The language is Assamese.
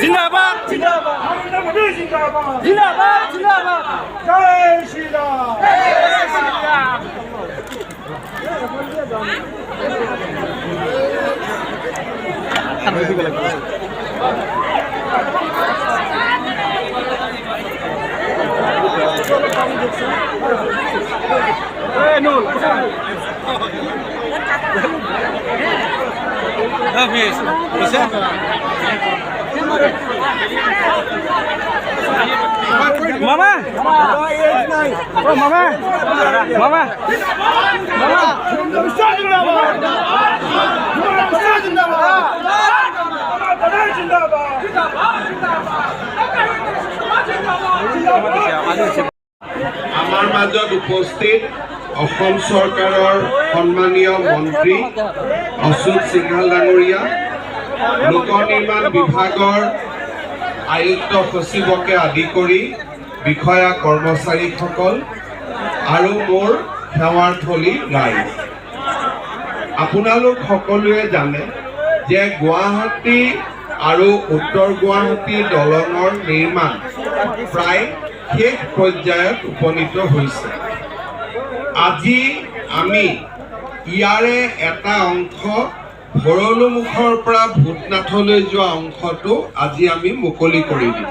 জিন্দাবাদ জিন্দাবাদ জিন্দাবাদ জয় Shriram Mama, oh mama, mama, আমাৰ মাজত উপস্থিত অসম চৰকাৰৰ সন্মানীয় মন্ত্ৰী অচ্যুত সিংহাল ডাঙৰীয়া, লোক নিৰ্মাণ বিভাগৰ আয়ুক্ত সচিবকে আদি কৰি বিষয়া কৰ্মচাৰীসকল আৰু মোৰ সেৱাৰ্থলী ৰাইজ, আপোনালোক সকলোৱে জানে যে গুৱাহাটী আৰু উত্তৰ গুৱাহাটী দলঙৰ নিৰ্মাণ প্ৰায় শেষ পৰ্যায়ত উপনীত হৈছে। আজি আমি ইয়াৰে এটা অংশ ভৰলুমুখৰ পৰা ভূতনাথলৈ যোৱা অংশটো আজি আমি মুকলি কৰি দিম।